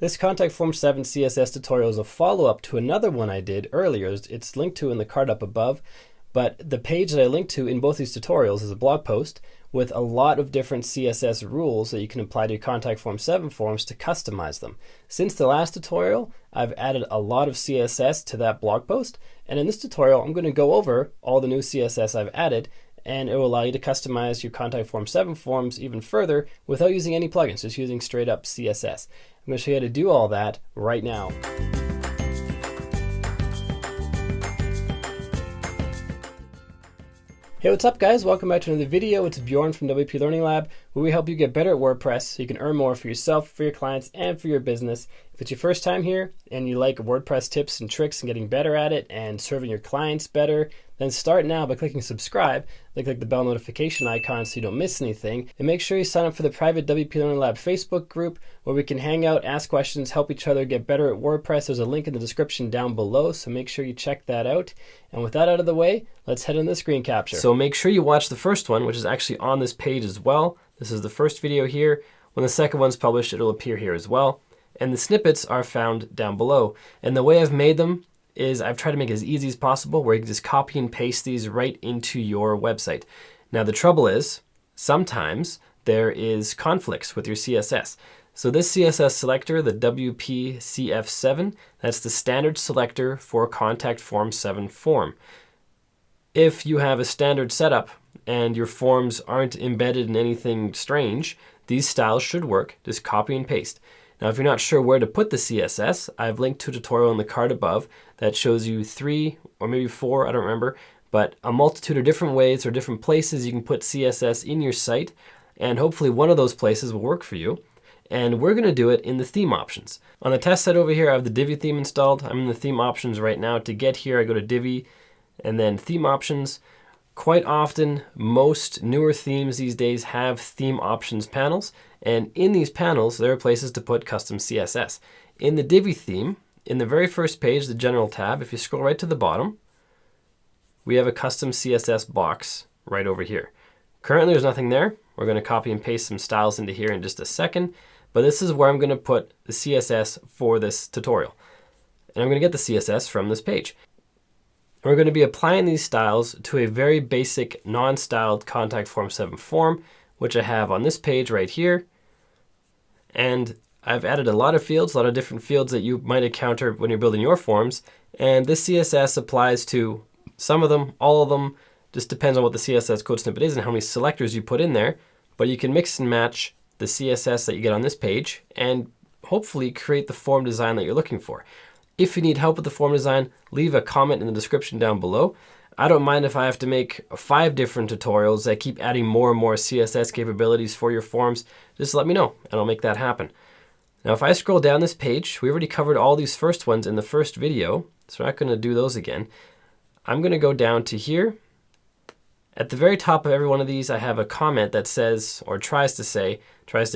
This Contact Form 7 CSS tutorial is a follow-up to another one I did earlier. It's linked to in the card up above, but the page that I linked to in both these tutorials is a blog post with a lot of different CSS rules that you can apply to your Contact Form 7 forms to customize them. Since the last tutorial, I've added a lot of CSS to that blog post, and in this tutorial I'm going to go over all the new CSS I've added, and it will allow you to customize your Contact Form 7 forms even further without using any plugins, just using straight up CSS. I'm going to show you how to do all that right now. Hey, what's up guys? Welcome back to another video. It's Bjorn from WPLearningLab, where we help you get better at WordPress so you can earn more for yourself, for your clients, and for your business. If it's your first time here and you like WordPress tips and tricks and getting better at it and serving your clients better, then start now by clicking subscribe, then click the bell notification icon so you don't miss anything, and make sure you sign up for the private WPLearningLab Facebook group where we can hang out, ask questions, help each other get better at WordPress. There's a link in the description down below, so make sure you check that out. And with that out of the way, let's head into the screen capture. So make sure you watch the first one, which is actually on this page as well. This is the first video here. When the second one's published, it'll appear here as well. And the snippets are found down below. And the way I've made them is I've tried to make it as easy as possible, where you can just copy and paste these right into your website. Now the trouble is, sometimes there is conflicts with your CSS. So this CSS selector, the WPCF7, that's the standard selector for Contact Form 7 form. If you have a standard setup and your forms aren't embedded in anything strange, these styles should work. Just copy and paste. Now, if you're not sure where to put the CSS, I've linked to a tutorial in the card above that shows you 3 or maybe 4, I don't remember, but a multitude of different ways or different places you can put CSS in your site, and hopefully one of those places will work for you. And we're going to do it in the theme options. On the test site over here, I have the Divi theme installed. I'm in the theme options right now. To get here, I go to Divi and then theme options. Quite often, most newer themes these days have theme options panels, and in these panels, there are places to put custom CSS. In the Divi theme, in the very first page, the General tab, if you scroll right to the bottom, we have a custom CSS box right over here. Currently, there's nothing there. We're going to copy and paste some styles into here in just a second, but this is where I'm going to put the CSS for this tutorial. And I'm going to get the CSS from this page. We're going to be applying these styles to a very basic non-styled Contact Form 7 form, which I have on this page right here. And I've added a lot of fields, a lot of different fields that you might encounter when you're building your forms. And this CSS applies to some of them, all of them. Just depends on what the CSS code snippet is and how many selectors you put in there. But you can mix and match the CSS that you get on this page and hopefully create the form design that you're looking for. If you need help with the form design, leave a comment in the description down below. I don't mind if I have to make 5 different tutorials that keep adding more and more CSS capabilities for your forms. Just let me know and I'll make that happen. Now if I scroll down this page, we already covered all these first ones in the first video, so we're not going to do those again. I'm going to go down to here. At the very top of every one of these, I have a comment that says, or tries to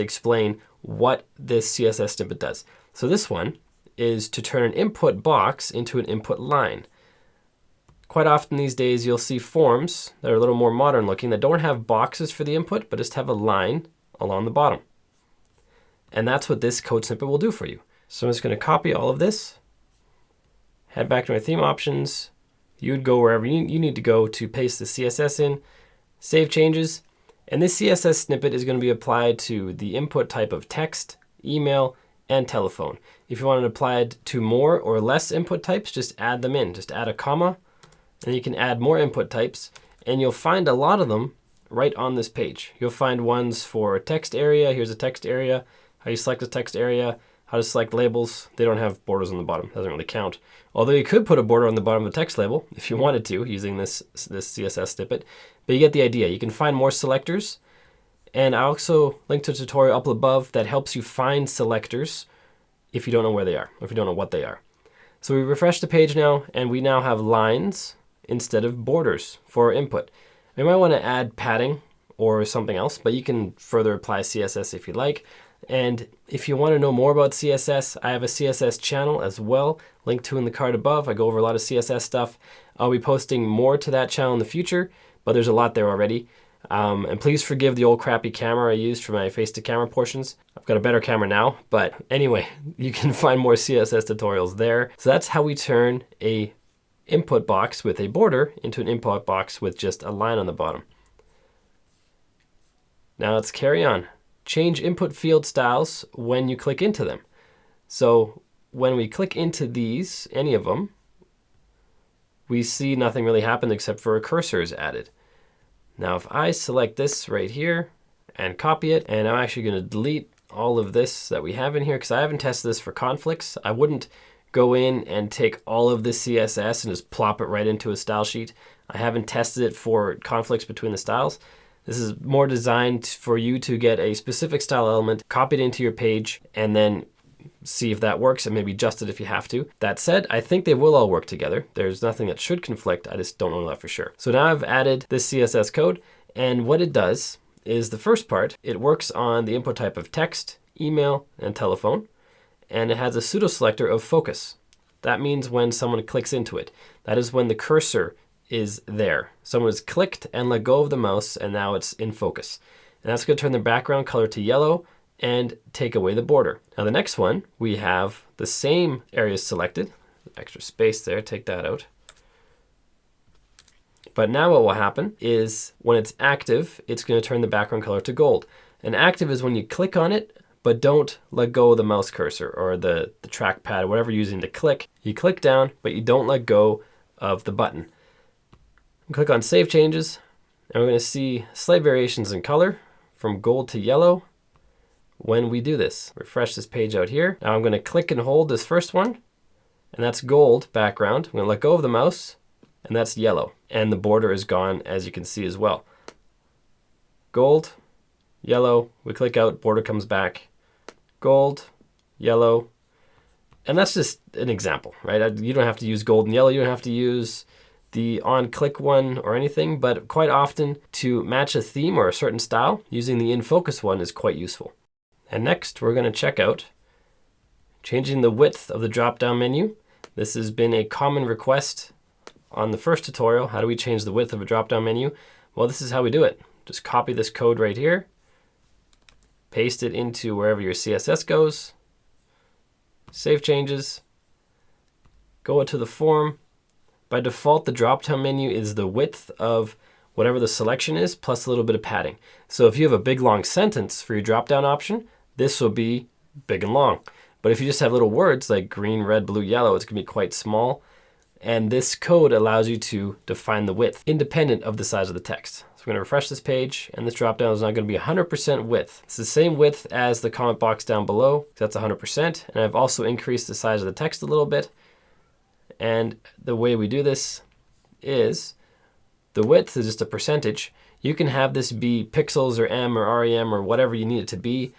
explain what this CSS snippet does. So this one is to turn an input box into an input line. Quite often these days you'll see forms that are a little more modern looking that don't have boxes for the input, but just have a line along the bottom. And that's what this code snippet will do for you. So I'm just going to copy all of this, head back to my theme options. You'd go wherever you need to go to paste the CSS in, save changes, and this CSS snippet is going to be applied to the input type of text, email, and telephone. If you want to apply it to more or less input types, just add them in. Just add a comma, and you can add more input types, and you'll find a lot of them right on this page. You'll find ones for text area. Here's a text area, how you select a text area, how to select labels. They don't have borders on the bottom, doesn't really count. Although you could put a border on the bottom of the text label if you wanted to using this CSS snippet, but you get the idea. You can find more selectors, and I also linked to a tutorial up above that helps you find selectors if you don't know where they are, or if you don't know what they are. So we refresh the page now, and we now have lines instead of borders for our input. You might want to add padding or something else, but you can further apply CSS if you like. And if you want to know more about CSS, I have a CSS channel as well, linked to in the card above. I go over a lot of CSS stuff. I'll be posting more to that channel in the future, but there's a lot there already. And please forgive the old crappy camera I used for my face-to-camera portions. I've got a better camera now, but anyway, you can find more CSS tutorials there. So that's how we turn a input box with a border into an input box with just a line on the bottom. Now let's carry on. Change input field styles when you click into them. So when we click into these, any of them, we see nothing really happen except for a cursor is added. Now if I select this right here and copy it, and I'm actually going to delete all of this that we have in here because I haven't tested this for conflicts. I wouldn't go in and take all of this CSS and just plop it right into a style sheet. I haven't tested it for conflicts between the styles. This is more designed for you to get a specific style element, copy it into your page, and then see if that works and maybe adjust it if you have to. That said, I think they will all work together. There's nothing that should conflict. I just don't know that for sure. So now I've added this CSS code, and what it does is the first part, it works on the input type of text, email, and telephone, and it has a pseudo selector of focus. That means when someone clicks into it. That is when the cursor is there. Someone has clicked and let go of the mouse, and now it's in focus. And that's going to turn the background color to yellow and take away the border. Now the next one, we have the same areas selected. Extra space there, take that out. But now what will happen is when it's active, it's going to turn the background color to gold. And active is when you click on it, but don't let go of the mouse cursor or the trackpad, whatever you're using to click. You click down, but you don't let go of the button. Click on Save Changes, and we're going to see slight variations in color from gold to yellow when we do this. Refresh this page out here. Now I'm going to click and hold this first one, and that's gold background. I'm going to let go of the mouse, and that's yellow. And the border is gone, as you can see as well. Gold, yellow, we click out, border comes back. Gold, yellow, and that's just an example, right? You don't have to use gold and yellow. You don't have to use the on-click one or anything, but quite often to match a theme or a certain style, using the in-focus one is quite useful. And next, we're going to check out changing the width of the drop-down menu. This has been a common request on the first tutorial. How do we change the width of a drop-down menu? Well, this is how we do it. Just copy this code right here, paste it into wherever your CSS goes, save changes, go to the form. By default, the drop-down menu is the width of whatever the selection is, plus a little bit of padding. So if you have a big long sentence for your drop-down option, this will be big and long. But if you just have little words like green, red, blue, yellow, it's going to be quite small. And this code allows you to define the width independent of the size of the text. So we're going to refresh this page, and this drop-down is now going to be 100% width. It's the same width as the comment box down below. That's 100%. And I've also increased the size of the text a little bit. And the way we do this is the width is just a percentage. You can have this be pixels or M or REM or whatever you need it to be.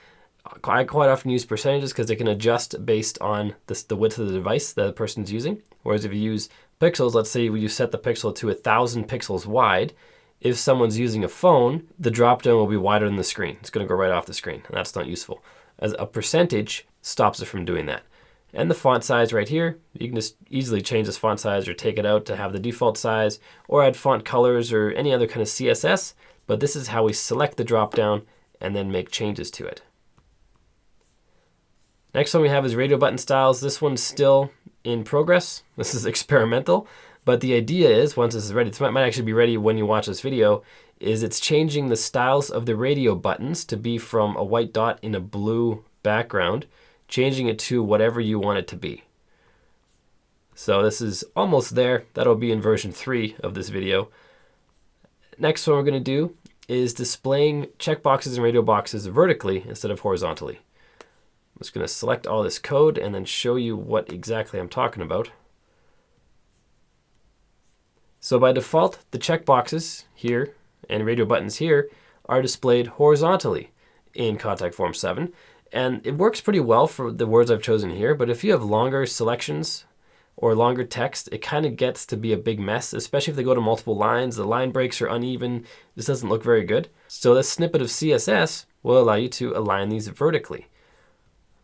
I quite often use percentages because they can adjust based on the width of the device that the person's using. Whereas if you use pixels, let's say you set the pixel to 1,000 pixels wide. If someone's using a phone, the drop-down will be wider than the screen. It's going to go right off the screen, and that's not useful. As a percentage stops it from doing that. And the font size right here, you can just easily change this font size or take it out to have the default size, or add font colors or any other kind of CSS. But this is how we select the drop-down and then make changes to it. Next one we have is radio button styles. This one's still in progress. This is experimental, but the idea is once this is ready, it might actually be ready when you watch this video, is it's changing the styles of the radio buttons to be from a white dot in a blue background, changing it to whatever you want it to be. So this is almost there. That'll be in version 3 of this video. Next one we're going to do is displaying checkboxes and radio boxes vertically instead of horizontally. I'm just going to select all this code and then show you what exactly I'm talking about. So by default, the checkboxes here and radio buttons here are displayed horizontally in Contact Form 7. And it works pretty well for the words I've chosen here, but if you have longer selections or longer text, it kind of gets to be a big mess, especially if they go to multiple lines. The line breaks are uneven. This doesn't look very good. So this snippet of CSS will allow you to align these vertically.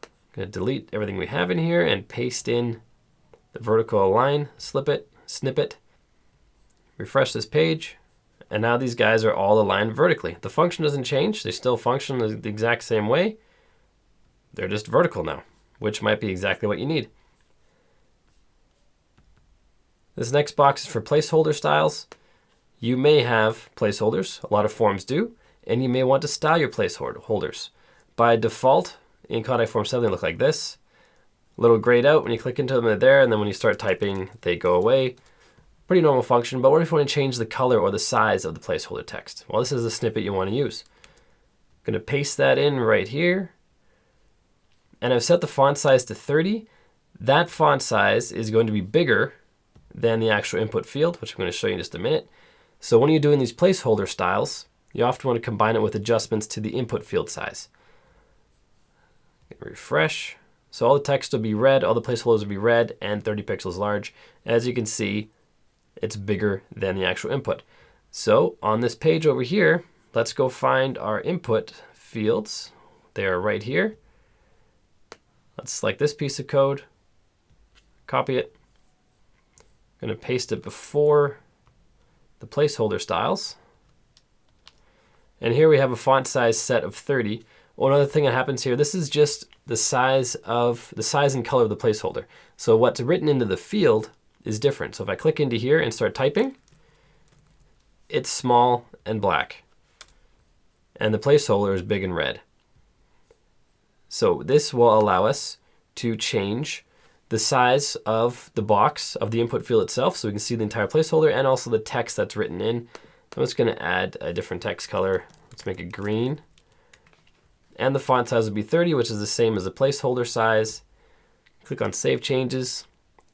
I'm going to delete everything we have in here and paste in the vertical align snippet. Refresh this page, And now these guys are all aligned vertically. The function doesn't change. They still function the exact same way. They're just vertical now, which might be exactly what you need. This next box is for placeholder styles. You may have placeholders, a lot of forms do, and you may want to style your placeholders. By default, in contact form 7, they look like this. A little grayed out when you click into them, they're there, and then when you start typing, they go away. Pretty normal function, but what if you want to change the color or the size of the placeholder text? Well, this is the snippet you want to use. I'm going to paste that in right here. And I've set the font size to 30. That font size is going to be bigger than the actual input field, which I'm going to show you in just a minute. So when you're doing these placeholder styles, you often want to combine it with adjustments to the input field size. Refresh. So all the text will be red, all the placeholders will be red and 30 pixels large. As you can see, it's bigger than the actual input. So on this page over here, let's go find our input fields. They are right here. Let's select this piece of code, copy it. I'm going to paste it before the placeholder styles. And here we have a font size set of 30. One other thing that happens here, this is just the size and color of the placeholder. So what's written into the field is different. So if I click into here and start typing, it's small and black. And the placeholder is big and red. So this will allow us to change the size of the box of the input field itself, so we can see the entire placeholder and also the text that's written in. I'm just going to add a different text color. Let's make it green. And the font size will be 30, which is the same as the placeholder size. Click on Save Changes.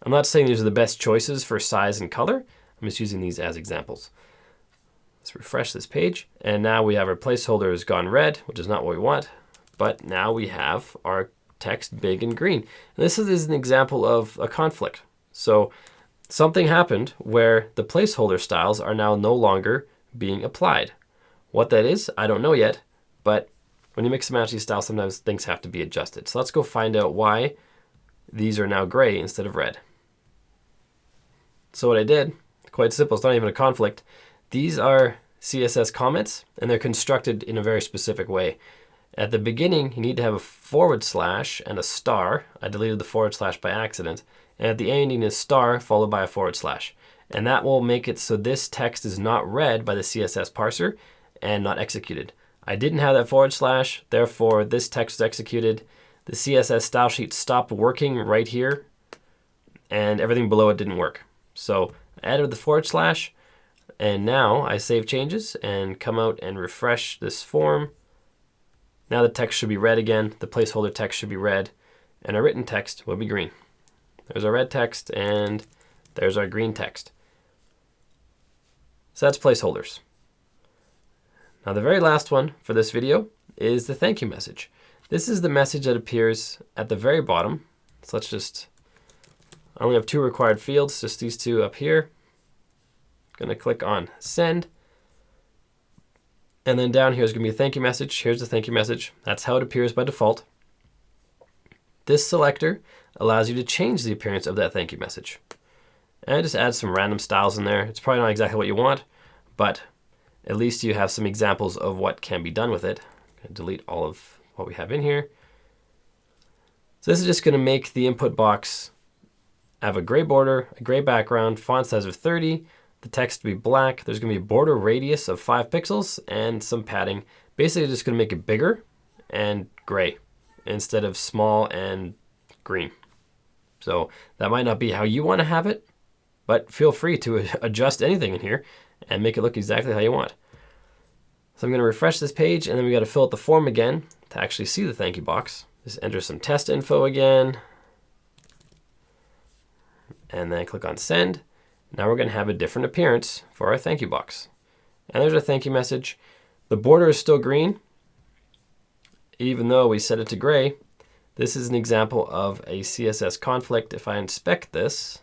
I'm not saying these are the best choices for size and color. I'm just using these as examples. Let's refresh this page. And now we have our placeholder has gone red, which is not what we want. But now we have our text big and green. And this is an example of a conflict. So something happened where the placeholder styles are now no longer being applied. What that is, I don't know yet, but when you mix and match these styles, sometimes things have to be adjusted. So let's go find out why these are now gray instead of red. So what I did, quite simple, it's not even a conflict. These are CSS comments, and they're constructed in a very specific way. At the beginning, you need to have a / and a star. I deleted the / by accident. And at the end, you need a star followed by a /. And that will make it so this text is not read by the CSS parser and not executed. I didn't have that /, therefore this text is executed. The CSS style sheet stopped working right here, and everything below it didn't work. So I added the /, and now I save changes and come out and refresh this form. Now the text should be red again, the placeholder text should be red, and our written text will be green. There's our red text, and there's our green text. So that's placeholders. Now the very last one for this video is the thank you message. This is the message that appears at the very bottom. So I only have 2 required fields, just these 2 up here. I'm going to click on send. And then down here is going to be a thank you message. Here's the thank you message. That's how it appears by default. This selector allows you to change the appearance of that thank you message. And just add some random styles in there. It's probably not exactly what you want, but at least you have some examples of what can be done with it. I'm going to delete all of what we have in here. So this is just going to make the input box have a gray border, a gray background, font size of 30, the text to be black. There's going to be a border radius of 5 pixels and some padding. Basically just going to make it bigger and gray instead of small and green. So that might not be how you want to have it, but feel free to adjust anything in here and make it look exactly how you want. So I'm going to refresh this page, and then we got to fill out the form again to actually see the thank you box. Just enter some test info again, and then click on send. Now we're going to have a different appearance for our thank you box. And there's our thank you message. The border is still green, even though we set it to gray. This is an example of a CSS conflict. If I inspect this,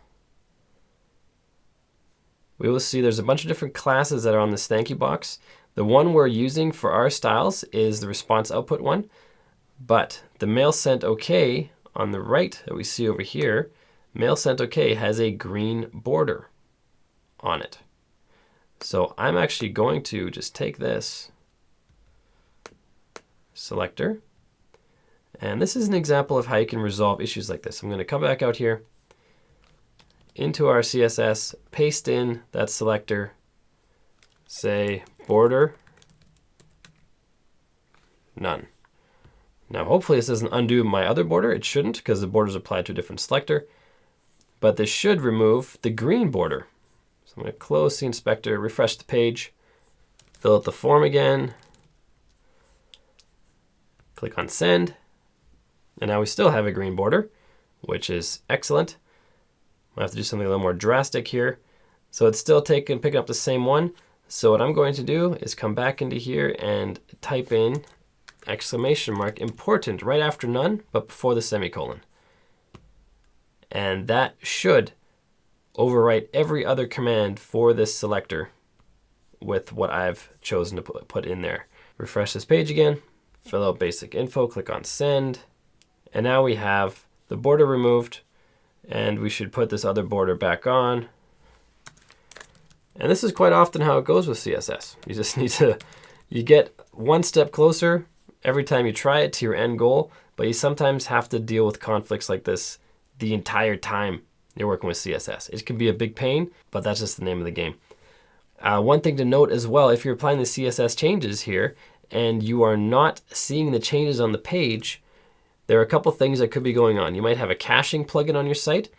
we will see there's a bunch of different classes that are on this thank you box. The one we're using for our styles is the response output one, but the mail sent OK on the right that we see over here, mail sent OK has a green border on it. So I'm actually going to just take this selector, and this is an example of how you can resolve issues like this. I'm going to come back out here into our CSS, paste in that selector, say border none. Now hopefully this doesn't undo my other border. It shouldn't, because the border is applied to a different selector, but this should remove the green border. So I'm going to close the inspector, refresh the page, fill out the form again, click on send, and now we still have a green border, which is excellent. I have to do something a little more drastic here. So it's still picking up the same one. So what I'm going to do is come back into here and type in exclamation mark important right after none, but before the semicolon. And that should overwrite every other command for this selector with what I've chosen to put in there. Refresh this page again, fill out basic info, click on send, and now we have the border removed, and we should put this other border back on. And this is quite often how it goes with CSS. You just need to, you get one step closer every time you try it to your end goal, but you sometimes have to deal with conflicts like this the entire time you're working with CSS. It can be a big pain, but that's just the name of the game. One thing to note as well, if you're applying the CSS changes here and you are not seeing the changes on the page, there are a couple things that could be going on. You might have a caching plugin on your site,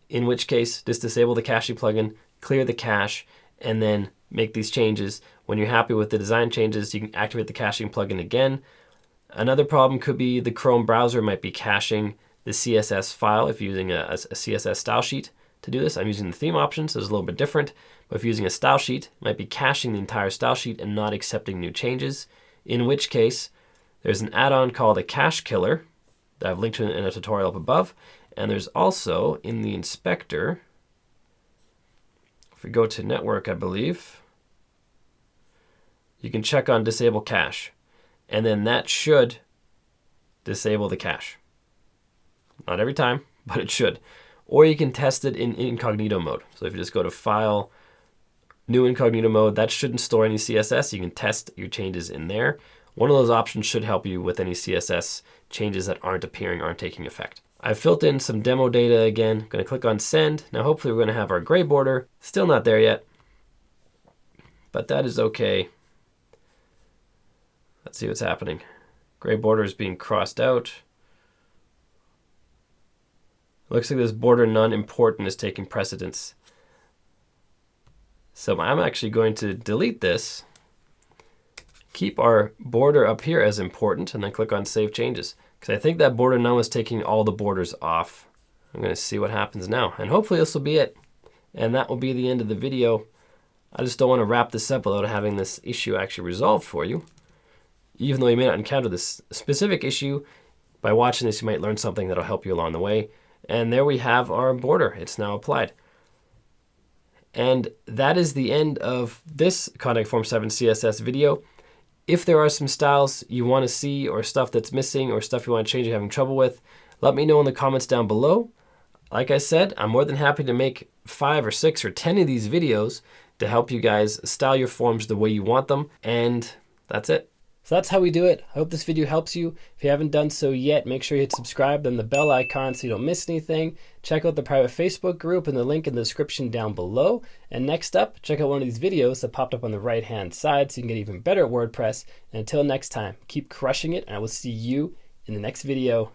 in which case just disable the caching plugin, clear the cache, and then make these changes. When you're happy with the design changes, you can activate the caching plugin again. Another problem could be the Chrome browser might be caching the CSS file if you're using a CSS style sheet to do this. I'm using the theme option, so it's a little bit different. But if you're using a style sheet, it might be caching the entire style sheet and not accepting new changes, in which case there's an add-on called a cache killer that I've linked to in a tutorial up above. And there's also in the inspector, if we go to network, I believe, you can check on disable cache. And then that should disable the cache. Not every time, but it should. Or you can test it in incognito mode. So if you just go to File, New Incognito Mode, that shouldn't store any CSS. You can test your changes in there. One of those options should help you with any CSS changes that aren't appearing, aren't taking effect. I've filled in some demo data again. I'm going to click on send. Now hopefully we're going to have our gray border. Still not there yet, but that is okay. Let's see what's happening. Gray border is being crossed out. Looks like this border none important is taking precedence. So I'm actually going to delete this, keep our border up here as important, and then click on Save Changes. Because I think that border none was taking all the borders off. I'm going to see what happens now. And hopefully this will be it. And that will be the end of the video. I just don't want to wrap this up without having this issue actually resolved for you. Even though you may not encounter this specific issue, by watching this you might learn something that will help you along the way. And there we have our border. It's now applied. And that is the end of this Contact Form 7 CSS video. If there are some styles you want to see or stuff that's missing or stuff you want to change you're having trouble with, let me know in the comments down below. Like I said, I'm more than happy to make 5 or 6 or 10 of these videos to help you guys style your forms the way you want them. And that's it. So that's how we do it. I hope this video helps you. If you haven't done so yet, make sure you hit subscribe, then the bell icon so you don't miss anything. Check out the private Facebook group and the link in the description down below. And next up, check out one of these videos that popped up on the right-hand side so you can get even better at WordPress. And until next time, keep crushing it, and I will see you in the next video.